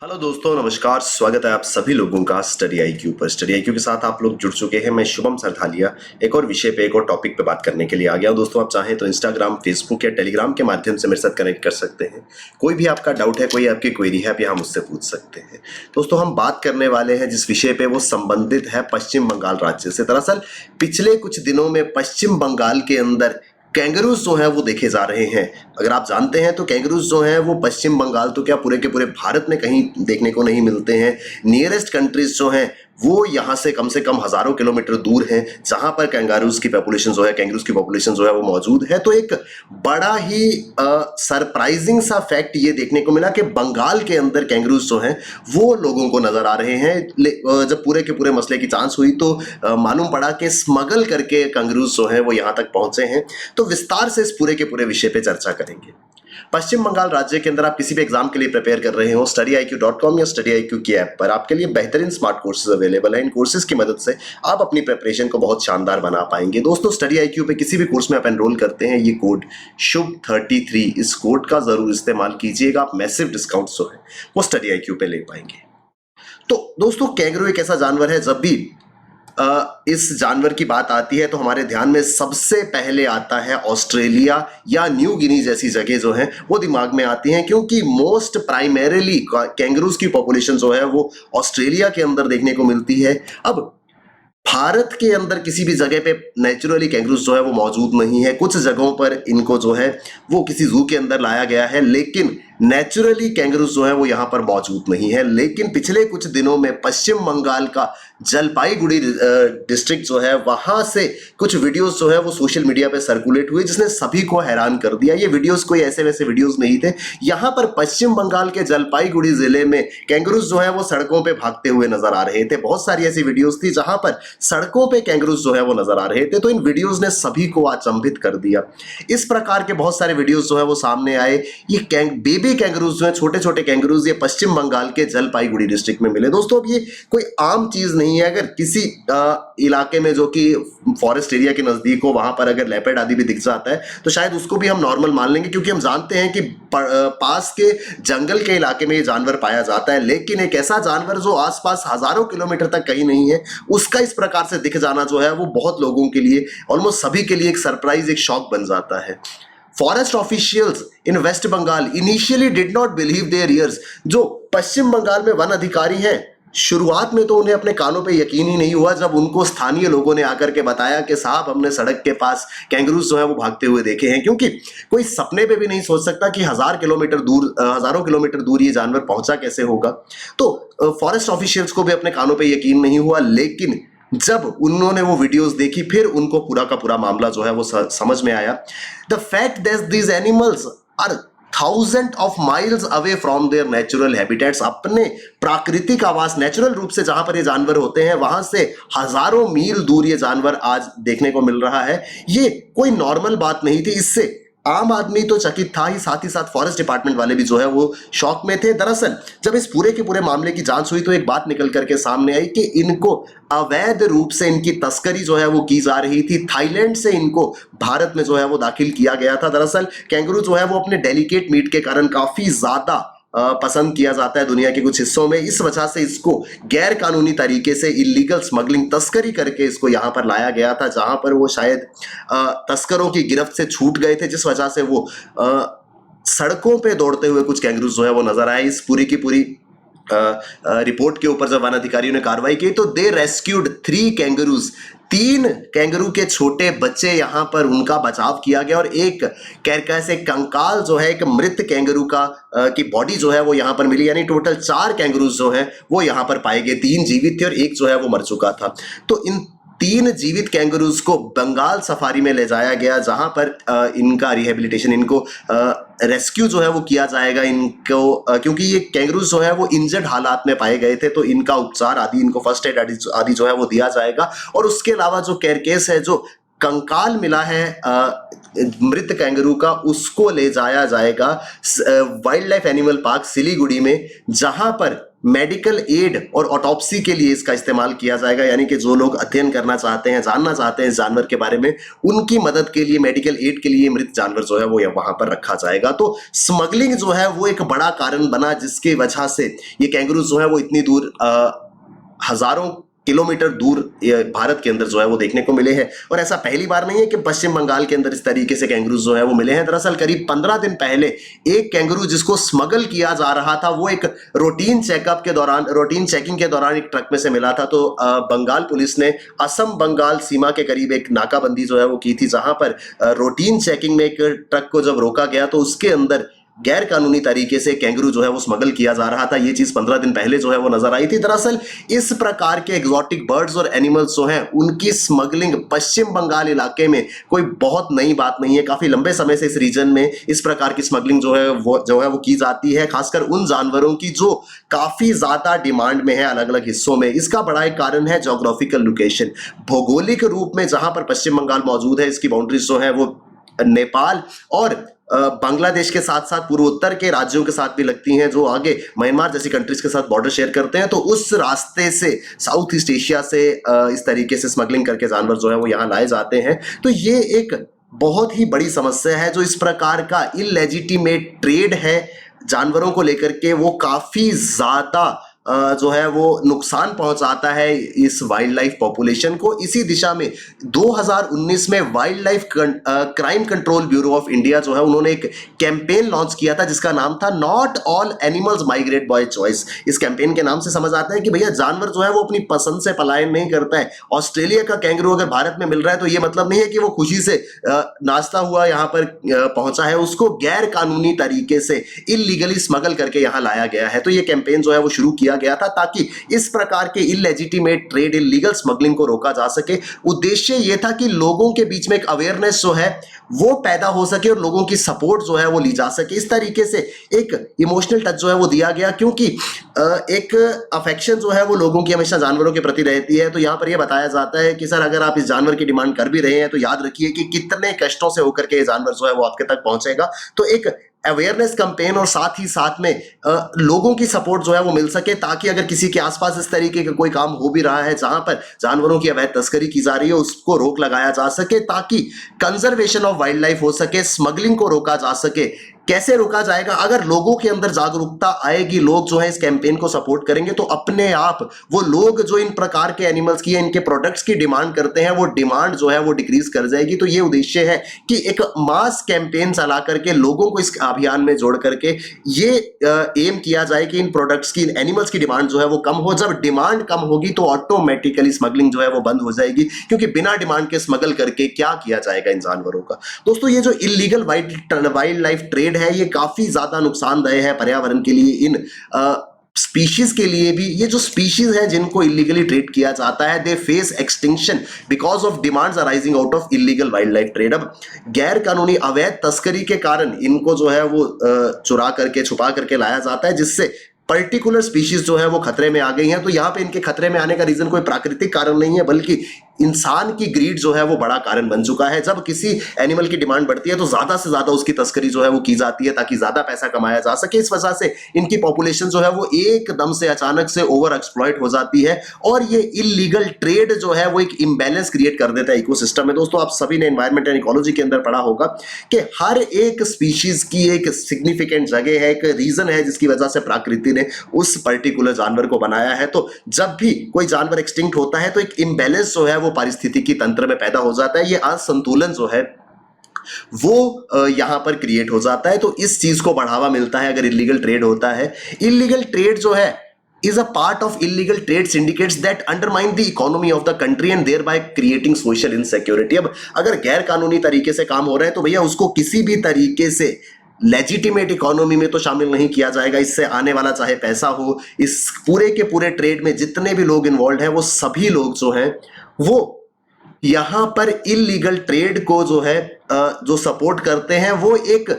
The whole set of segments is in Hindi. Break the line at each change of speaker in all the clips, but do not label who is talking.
हेलो दोस्तों, नमस्कार। स्वागत है आप सभी लोगों का स्टडी आईक्यू पर। स्टडी आईक्यू के साथ आप लोग जुड़ चुके हैं। मैं शुभम सरथालिया एक और विषय पे, एक और टॉपिक पे बात करने के लिए आ गया हूं। दोस्तों, आप चाहें तो इंस्टाग्राम, फेसबुक या टेलीग्राम के माध्यम से मेरे साथ कनेक्ट कर सकते हैं। कोई भी आपका डाउट है, कोई आपकी क्वेरी है, आप यहाँ मुझसे पूछ सकते हैं। दोस्तों, हम बात करने वाले हैं जिस विषय पे, वो संबंधित है पश्चिम बंगाल राज्य से। दरअसल पिछले कुछ दिनों में पश्चिम बंगाल के अंदर कैंगरूज जो है वो देखे जा रहे हैं। अगर आप जानते हैं तो कैंगरूज जो है वो पश्चिम बंगाल तो क्या पूरे के पूरे भारत में कहीं देखने को नहीं मिलते हैं। नियरेस्ट कंट्रीज जो हैं वो यहाँ से कम हजारों किलोमीटर दूर हैं, जहां पर कैंगारूज की पॉपुलेशन जो है, कैंगरूज की पॉपुलेशन जो है वो मौजूद है। तो एक बड़ा ही सरप्राइजिंग सा फैक्ट ये देखने को मिला कि बंगाल के अंदर कैंगरूज जो हैं वो लोगों को नजर आ रहे हैं। जब पूरे के पूरे मसले की जांच हुई तो मालूम पड़ा कि स्मगल करके कैंगरूज जो है वो यहाँ तक पहुंचे हैं। तो विस्तार से इस पूरे के पूरे विषय पे चर्चा करेंगे। पश्चिम बंगाल राज्य के अंदर आप किसी भी एग्जाम के लिए प्रिपेयर कर रहे हो, studyIQ.com या studyIQ की ऐप पर आपके लिए बेहतरीन स्मार्ट कोर्सेज अवेलेबल है। इन कोर्सेज की मदद से आप अपनी प्रिपरेशन को बहुत शानदार बना पाएंगे। दोस्तों, studyIQ पे किसी भी कोर्स में आप एनरोल करते हैं, ये कोड शुभ33, इस कोड का जरूर इस्तेमाल कीजिएगा। आप मैसिव डिस्काउंट जो है वो studyIQ पे ले पाएंगे। तो दोस्तों, कैंगरू एक ऐसा जानवर है, जब भी इस जानवर की बात आती है तो हमारे ध्यान में सबसे पहले आता है ऑस्ट्रेलिया या न्यू गिनी जैसी जगह जो है वो दिमाग में आती हैं, क्योंकि मोस्ट प्राइमरीली कैंगरूज की पॉपुलेशन जो है वो ऑस्ट्रेलिया के अंदर देखने को मिलती है। अब भारत के अंदर किसी भी जगह पे नेचुरली कैंगरूज जो है वो मौजूद नहीं है। कुछ जगहों पर इनको जो है वो किसी जू के अंदर लाया गया है, लेकिन नेचुरली कैंगरूज जो है वो यहाँ पर मौजूद नहीं है। लेकिन पिछले कुछ दिनों में पश्चिम बंगाल का जलपाईगुड़ी डिस्ट्रिक्ट जो है वहां से कुछ वीडियोस जो है वो सोशल मीडिया पे सर्कुलेट हुए, जिसने सभी को हैरान कर दिया। ये वीडियोस कोई ऐसे वैसे वीडियोस नहीं थे। यहाँ पर पश्चिम बंगाल के जलपाईगुड़ी जिले में कैंगरूज जो है वो सड़कों पे भागते हुए नजर आ रहे थे। बहुत सारी ऐसी वीडियोस थी जहां पर सड़कों पे कैंगरूज जो है वो नजर आ रहे थे। तो इन वीडियोस ने सभी को अचंभित कर दिया। इस प्रकार के बहुत सारे वीडियोस जो है वो सामने आए। ये बेबी कैंगरूज जो है, छोटे छोटे कैंगरूज, ये पश्चिम बंगाल के जलपाईगुड़ी डिस्ट्रिक्ट में मिले। दोस्तों, अब ये कोई आम चीज नहीं है। अगर किसी इलाके में जो कि फॉरेस्ट एरिया के नजदीक हो, वहां पर अगर लेपर्ड आदि भी दिख जाता है तो शायद उसको भी हम नॉर्मल मान लेंगे, क्योंकि हम जानते हैं कि पास के जंगल के इलाके में ये जानवर पाया जाता है। लेकिन एक ऐसा जानवर जो आसपास हजारों किलोमीटर तक कहीं नहीं है, उसका इस प्रकार से दिख जाना जो है वो बहुत लोगों के लिए, ऑलमोस्ट सभी के लिए एक सरप्राइज, एक शॉक बन जाता है। Forest officials in West Bengal initially did not believe their ears. जो पश्चिम बंगाल में वन अधिकारी हैं, शुरुआत में तो उन्हें अपने कानों पे यकीन ही नहीं हुआ जब उनको स्थानीय लोगों ने आकर के बताया कि साहब, हमने सड़क के पास कैंगरूज जो है वो भागते हुए देखे हैं। क्योंकि कोई सपने पे भी नहीं सोच सकता कि हजारों किलोमीटर दूर ये जानवर पहुंचा कैसे होगा। तो फॉरेस्ट ऑफिशियल्स को भी अपने कानों पे यकीन नहीं हुआ। लेकिन जब उन्होंने वो वीडियोस देखी, फिर उनको पूरा का पूरा मामला जो है वो समझ में आया। The fact that these animals are thousand of miles away from their natural habitats, अपने प्राकृतिक आवास, नेचुरल रूप से जहां पर ये जानवर होते हैं वहां से हजारों मील दूर ये जानवर आज देखने को मिल रहा है। ये कोई नॉर्मल बात नहीं थी। इससे आम आदमी तो चकित था ही, साथ फॉरेस्ट डिपार्टमेंट वाले भी जो है वो शॉक में थे। दरअसल जब इस पूरे के पूरे मामले की जांच हुई तो एक बात निकल करके सामने आई कि इनको अवैध रूप से इनकी तस्करी जो है वो की जा रही थी। थाईलैंड से इनको भारत में जो है वो दाखिल किया गया था। दरअसल कैंगरू जो है वो अपने डेलिकेट मीट के कारण काफी ज्यादा पसंद किया जाता है दुनिया के कुछ हिस्सों में। इस वजह से इसको गैर कानूनी तरीके से, इलीगल स्मगलिंग, तस्करी करके इसको यहाँ पर लाया गया था, जहां पर वो शायद तस्करों की गिरफ्त से छूट गए थे, जिस वजह से वो सड़कों पे दौड़ते हुए कुछ कैंगरूज जो है वो नजर आए। इस पूरी की पूरी रिपोर्ट के ऊपर जब वन अधिकारियों ने कार्रवाई की तो दे रेस्क्यूड 3 कैंगरूज, 3 कैंगरू के छोटे बच्चे यहाँ पर उनका बचाव किया गया। और एक कैरकैस, एक कंकाल जो है, एक मृत कैंगरू का की बॉडी जो है वो यहाँ पर मिली। यानी टोटल 4 कैंगरूज जो है वो यहाँ पर पाए गए। 3 जीवित थे और एक जो है वो मर चुका था। तो इन 3 जीवित कैंगरूज को बंगाल सफारी में ले जाया गया, जहां पर इनका रिहेबिलिटेशन, इनको रेस्क्यू जो है वो किया जाएगा। इनको क्योंकि ये कैंगरूज जो है वो इंजर्ड हालात में पाए गए थे, तो इनका उपचार आदि, इनको फर्स्ट एड आदि जो है वो दिया जाएगा। और उसके अलावा जो कैरकेस है, जो कंकाल मिला है मृत कैंगरू का, उसको ले जाया जाएगा wild life animal park Siliguri में, जहां पर मेडिकल एड और ऑटोप्सी के लिए इसका इस्तेमाल किया जाएगा, यानी कि जो लोग अध्ययन करना चाहते हैं, जानना चाहते हैं इस जानवर के बारे में, उनकी मदद के लिए, मेडिकल एड के लिए मृत जानवर जो है वो वहां पर रखा जाएगा। तो स्मगलिंग जो है वो एक बड़ा कारण बना, जिसकी वजह से ये कैंगरू जो है वो इतनी दूर हजारों किलोमीटर दूर भारत के अंदर जो है वो देखने को मिले हैं। और ऐसा पहली बार नहीं है कि पश्चिम बंगाल के अंदर इस तरीके से कैंगरू जो है वो मिले हैं। दरअसल करीब 15 दिन पहले एक कैंगरू जिसको स्मगल किया जा रहा था, वो एक रूटीन चेकिंग के दौरान एक ट्रक में से मिला था। तो बंगाल पुलिस ने असम बंगाल सीमा के करीब एक नाकाबंदी जो है वो की थी, जहां पर रूटीन चेकिंग में एक ट्रक को जब रोका गया तो उसके अंदर गैर कानूनी तरीके से कैंगरू जो है वो स्मगल किया जा रहा था। ये चीज 15 दिन पहले जो है वो नजर आई थी। दरअसल इस प्रकार के एग्जॉटिक बर्ड्स और एनिमल्स जो हैं उनकी स्मगलिंग पश्चिम बंगाल इलाके में कोई बहुत नई बात नहीं है। काफी लंबे समय से इस रीजन में इस प्रकार की स्मगलिंग जो है वो की जाती है, खासकर उन जानवरों की जो काफी ज्यादा डिमांड में है अलग अलग हिस्सों में। इसका बड़ा एक कारण है ज्योग्राफिकल लोकेशन, भौगोलिक रूप में जहां पर पश्चिम बंगाल मौजूद है, इसकी बाउंड्रीज जो है वो नेपाल और बांग्लादेश के साथ साथ पूर्वोत्तर के राज्यों के साथ भी लगती हैं, जो आगे म्यांमार जैसी कंट्रीज के साथ बॉर्डर शेयर करते हैं। तो उस रास्ते से साउथ ईस्ट एशिया से इस तरीके से स्मगलिंग करके जानवर जो है वो यहाँ लाए जाते हैं। तो ये एक बहुत ही बड़ी समस्या है। जो इस प्रकार का इलेजिटिमेट ट्रेड है जानवरों को लेकर के, वो काफी ज्यादा जो है वो नुकसान पहुंचाता है इस वाइल्ड लाइफ पॉपुलेशन को। इसी दिशा में 2019 में wild life crime control bureau of India जो है उन्होंने एक कैंपेन लॉन्च किया था जिसका नाम था not all animals migrate by choice. इस कैंपेन के नाम से समझ आता है कि भैया जानवर जो है वो अपनी पसंद से पलायन नहीं करता है। ऑस्ट्रेलिया का कैंगरू अगर भारत में मिल रहा है तो ये मतलब नहीं है कि वो खुशी से नाचता हुआ यहाँ पर पहुंचा है, उसको गैर कानूनी तरीके से इलीगली स्मगल करके यहाँ लाया गया है। तो ये कैंपेन जो है वो शुरू किया गया था ताकि इस प्रकार के इलेजिटिमेट ट्रेड, इलीगल स्मगलिंग को रोका जा सके। उद्देश्य ये था कि लोगों के बीच में एक अवेयरनेस जो है वो पैदा हो सके और लोगों की सपोर्ट जो है वो ली जा सके। इस तरीके से एक इमोशनल टच जो है वो दिया गया, क्योंकि एक अफेक्शन जो है वो लोगों की हमेशा जानवरों के प्रति रहती है। तो यहाँ पर यह बताया जाता है कि सर अगर आप इस जानवर की डिमांड कर भी रहे हैं तो याद रखिए कि कितने कष्टों से होकर के ये जानवर जो है वो आपके तक पहुंचेगा। तो एक अवेयरनेस कैंपेन और साथ ही साथ में लोगों की सपोर्ट जो है वो मिल सके, ताकि अगर किसी के आसपास इस तरीके का कोई काम हो भी रहा है जहां पर जानवरों की अवैध तस्करी की जा रही है, उसको रोक लगाया जा सके, ताकि कंजर्वेशन ऑफ वाइल्ड लाइफ हो सके, स्मगलिंग को रोका जा सके। कैसे रोका जाएगा? अगर लोगों के अंदर जागरूकता आएगी, लोग जो है इस कैंपेन को सपोर्ट करेंगे, तो अपने आप वो लोग जो इन प्रकार के एनिमल्स की, इनके प्रोडक्ट्स की डिमांड करते हैं, वो डिमांड जो है वो डिक्रीज कर जाएगी। तो ये उद्देश्य है कि एक मास कैंपेन चला करके लोगों को इस अभियान में जोड़ करके ये एम किया जाए कि इन प्रोडक्ट्स की, इन एनिमल्स की डिमांड जो है वो कम हो। जब डिमांड कम होगी तो ऑटोमेटिकली स्मगलिंग जो है वो बंद हो जाएगी, क्योंकि बिना डिमांड के स्मगल करके क्या किया जाएगा इन जानवरों का। दोस्तों ये जो इलीगल वाइल्ड लाइफ ट्रेड है ये काफी ज्यादा नुकसानदेह है पर्यावरण के लिए, इन स्पीशीज के लिए भी। ये जो स्पीशीज हैं जिनको इलीगली ट्रेड किया जाता है, they face extinction because of demands arising out of illegal wild life trade. अब गैर कानूनी अवैध तस्करी के कारण इनको जो है वो चुरा करके, छुपा करके लाया जाता है, जिससे पर्टिकुलर स्पीशीज जो है वो खतरे में आ गई हैं। तो यहाँ पे इनके खतरे में आने का रीजन कोई प्राकृतिक कारण नहीं है, बल्कि इंसान की ग्रीड जो है वो बड़ा कारण बन चुका है। जब किसी एनिमल की डिमांड बढ़ती है तो ज्यादा से ज्यादा उसकी तस्करी जो है वो की जाती है ताकि ज्यादा पैसा कमाया जा सके। इस वजह से इनकी पॉपुलेशन जो है वो एकदम से अचानक से ओवर एक्सप्लॉइट हो जाती है, और ये इलीगल ट्रेड जो है वो एक इम्बैलेंस क्रिएट कर देता है इकोसिस्टम में। दोस्तों आप सभी ने एनवायरमेंट एंड इकोलॉजी के अंदर पढ़ा होगा कि हर एक स्पीशीज की एक सिग्निफिकेंट जगह है, एक रीजन है जिसकी वजह से प्रकृति ने उस पर्टिकुलर जानवर को बनाया है। तो जब भी कोई जानवर एक्सटिंक्ट होता है तो एक इम्बैलेंस जो है वो पारिस्थितिकी तंत्र में पैदा हो जाता है, ये असंतुलन जो है वो यहां पर क्रिएट हो जाता है। तो इस चीज को बढ़ावा मिलता है अगर इलीगल ट्रेड होता है। इलीगल ट्रेड जो है is a part of illegal trade syndicates that undermine the economy of the country and thereby creating social insecurity। अब अगर गैर कानूनी तरीके से काम हो रहा है तो भैया उसको किसी भी तरीके से लेजिटिमेट इकोनॉमी में तो शामिल नहीं किया जाएगा। इससे आने वाला चाहे पैसा हो, इस पूरे के पूरे ट्रेड में जितने भी लोग इन्वॉल्व हैं वो सभी लोग जो हैं वो यहां पर इलीगल ट्रेड को जो है जो सपोर्ट करते हैं वो एक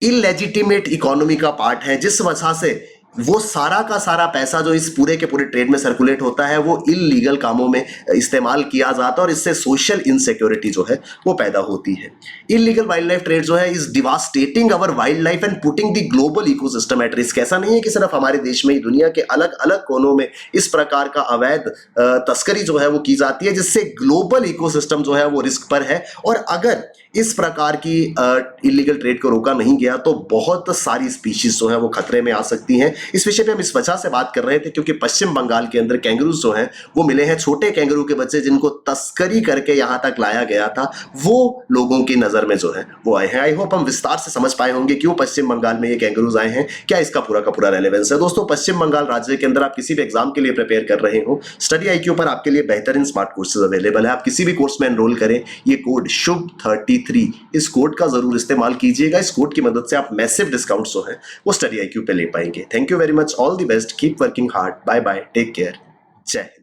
इलेजिटिमेट इकोनॉमी का पार्ट है, जिस वजह से वो सारा का सारा पैसा जो इस पूरे के पूरे ट्रेड में सर्कुलेट होता है वो इलीगल कामों में इस्तेमाल किया जाता है और इससे सोशल इनसिक्योरिटी जो है वो पैदा होती है। इलीगल वाइल्ड लाइफ ट्रेड जो है is devastating our wild life and putting the global ecosystem at risk. ऐसा नहीं है कि सिर्फ हमारे देश में ही, दुनिया के अलग अलग कोनों में इस प्रकार का अवैध तस्करी जो है वो की जाती है, जिससे ग्लोबल इकोसिस्टम जो है वो रिस्क पर है। और अगर इस प्रकार की इलीगल ट्रेड को रोका नहीं गया तो बहुत सारी स्पीशीज जो है वो खतरे में आ सकती हैं। इस विषय पे हम इस वजह से बात कर रहे थे क्योंकि पश्चिम बंगाल के अंदर कैंगरूज जो हैं वो मिले हैं, छोटे कैंगरू के बच्चे जिनको तस्करी करके यहां तक लाया गया था, वो लोगों की नजर में जो है वो आए हैं। आई होप हम विस्तार से समझ पाए होंगे क्यों पश्चिम बंगाल में ये कैंगरूज आए हैं, क्या इसका पूरा का पूरा रेलेवेंस है। दोस्तों, पश्चिम बंगाल राज्य के अंदर आप किसी भी एग्जाम के लिए प्रिपेयर कर रहे हो, स्टडी IQ पर आपके लिए बेहतरीन स्मार्ट कोर्सेज अवेलेबल है। आप किसी भी कोर्स में एनरोल करें, ये कोड शुभ 33, इस कोड का जरूर इस्तेमाल कीजिएगा। इस कोड की मदद से आप मैसिव डिस्काउंट जो है वो स्टडी IQ पे ले पाएंगे। Thank you very much, all the best, keep working hard, bye bye, take care, Jai Hind.